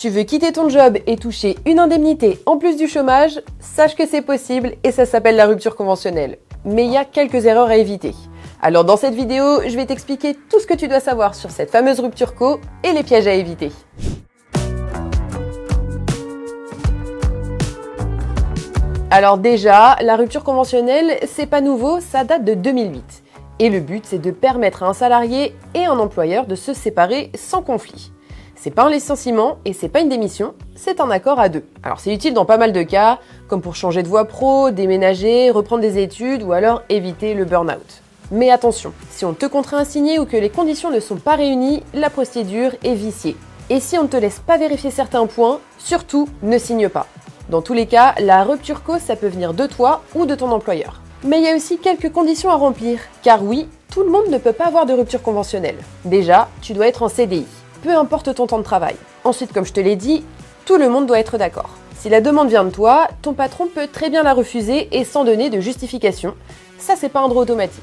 Tu veux quitter ton job et toucher une indemnité en plus du chômage? Sache que c'est possible et ça s'appelle la rupture conventionnelle. Mais il y a quelques erreurs à éviter. Alors dans cette vidéo, je vais t'expliquer tout ce que tu dois savoir sur cette fameuse rupture co et les pièges à éviter. Alors déjà, la rupture conventionnelle, c'est pas nouveau, ça date de 2008. Et le but, c'est de permettre à un salarié et un employeur de se séparer sans conflit. C'est pas un licenciement et c'est pas une démission, c'est un accord à deux. Alors c'est utile dans pas mal de cas, comme pour changer de voie pro, déménager, reprendre des études ou alors éviter le burn-out. Mais attention, si on te contraint à signer ou que les conditions ne sont pas réunies, la procédure est viciée. Et si on ne te laisse pas vérifier certains points, surtout ne signe pas. Dans tous les cas, la rupture co, ça peut venir de toi ou de ton employeur. Mais il y a aussi quelques conditions à remplir, car oui, tout le monde ne peut pas avoir de rupture conventionnelle. Déjà, tu dois être en CDI, peu importe ton temps de travail. Ensuite, comme je te l'ai dit, tout le monde doit être d'accord. Si la demande vient de toi, ton patron peut très bien la refuser et sans donner de justification. Ça, c'est pas un droit automatique.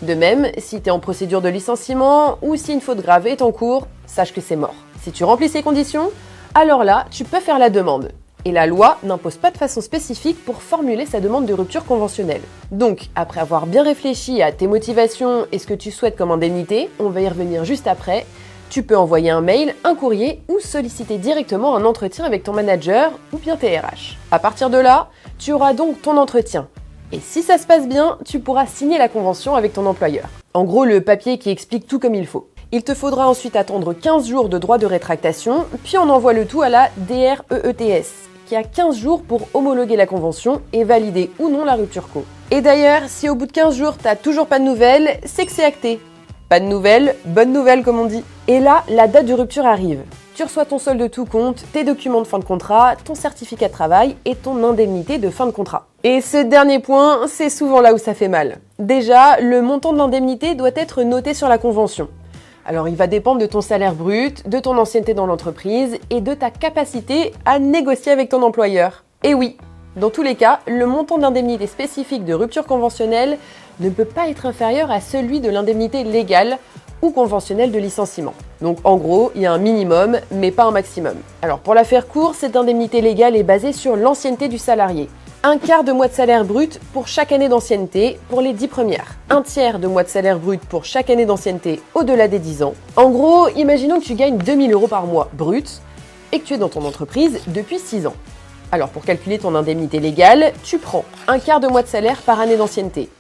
De même, si tu es en procédure de licenciement ou si une faute grave est en cours, sache que c'est mort. Si tu remplis ces conditions, alors là, tu peux faire la demande. Et la loi n'impose pas de façon spécifique pour formuler sa demande de rupture conventionnelle. Donc, après avoir bien réfléchi à tes motivations et ce que tu souhaites comme indemnité, on va y revenir juste après, tu peux envoyer un mail, un courrier ou solliciter directement un entretien avec ton manager ou bien tes RH. À partir de là, tu auras donc ton entretien. Et si ça se passe bien, tu pourras signer la convention avec ton employeur. En gros, le papier qui explique tout comme il faut. Il te faudra ensuite attendre 15 jours de droit de rétractation, puis on envoie le tout à la DREETS, qui a 15 jours pour homologuer la convention et valider ou non la rupture co. Et d'ailleurs, si au bout de 15 jours, t'as toujours pas de nouvelles, c'est que c'est acté. Pas de nouvelles, bonne nouvelle comme on dit. Et là, la date de rupture arrive. Tu reçois ton solde de tout compte, tes documents de fin de contrat, ton certificat de travail et ton indemnité de fin de contrat. Et ce dernier point, c'est souvent là où ça fait mal. Déjà, le montant de l'indemnité doit être noté sur la convention. Alors il va dépendre de ton salaire brut, de ton ancienneté dans l'entreprise et de ta capacité à négocier avec ton employeur. Et oui, dans tous les cas, le montant d'indemnité spécifique de rupture conventionnelle ne peut pas être inférieur à celui de l'indemnité légale ou conventionnelle de licenciement. Donc en gros, il y a un minimum, mais pas un maximum. Alors pour la faire court, cette indemnité légale est basée sur l'ancienneté du salarié. Un quart de mois de salaire brut pour chaque année d'ancienneté pour les 10 premières. Un tiers de mois de salaire brut pour chaque année d'ancienneté au-delà des 10 ans. En gros, imaginons que tu gagnes 2000 € par mois brut et que tu es dans ton entreprise depuis 6 ans. Alors pour calculer ton indemnité légale, tu prends un quart de mois de salaire par année d'ancienneté.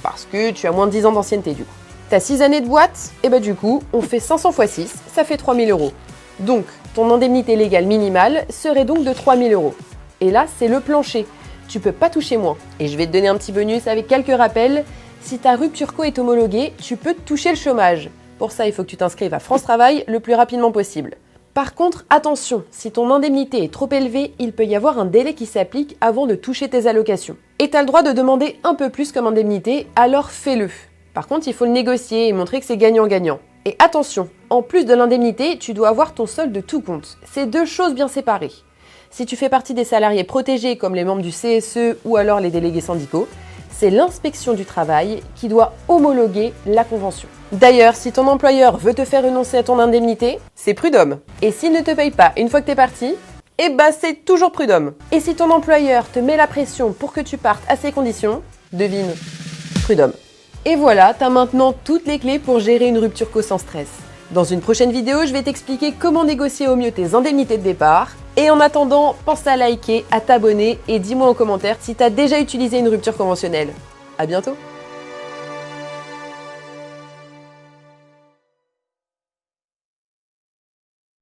Parce que tu as moins de 10 ans d'ancienneté du coup. T'as 6 années de boîte, et du coup, on fait 500 x 6, ça fait 3000 €. Donc, ton indemnité légale minimale serait donc de 3000 €. Et là, c'est le plancher. Tu peux pas toucher moins. Et je vais te donner un petit bonus avec quelques rappels. Si ta rupture co est homologuée, tu peux toucher le chômage. Pour ça, il faut que tu t'inscrives à France Travail le plus rapidement possible. Par contre, attention, si ton indemnité est trop élevée, il peut y avoir un délai qui s'applique avant de toucher tes allocations. Et tu as le droit de demander un peu plus comme indemnité, alors fais-le. Par contre, il faut le négocier et montrer que c'est gagnant-gagnant. Et attention, en plus de l'indemnité, tu dois avoir ton solde de tout compte. C'est deux choses bien séparées. Si tu fais partie des salariés protégés comme les membres du CSE ou alors les délégués syndicaux, c'est l'inspection du travail qui doit homologuer la convention. D'ailleurs, si ton employeur veut te faire renoncer à ton indemnité, c'est prud'homme. Et s'il ne te paye pas une fois que t'es parti, c'est toujours prud'homme. Et si ton employeur te met la pression pour que tu partes à ces conditions, devine, prud'homme. Et voilà, t'as maintenant toutes les clés pour gérer une rupture co sans stress. Dans une prochaine vidéo, je vais t'expliquer comment négocier au mieux tes indemnités de départ. Et en attendant, pense à liker, à t'abonner et dis-moi en commentaire si t'as déjà utilisé une rupture conventionnelle. À bientôt!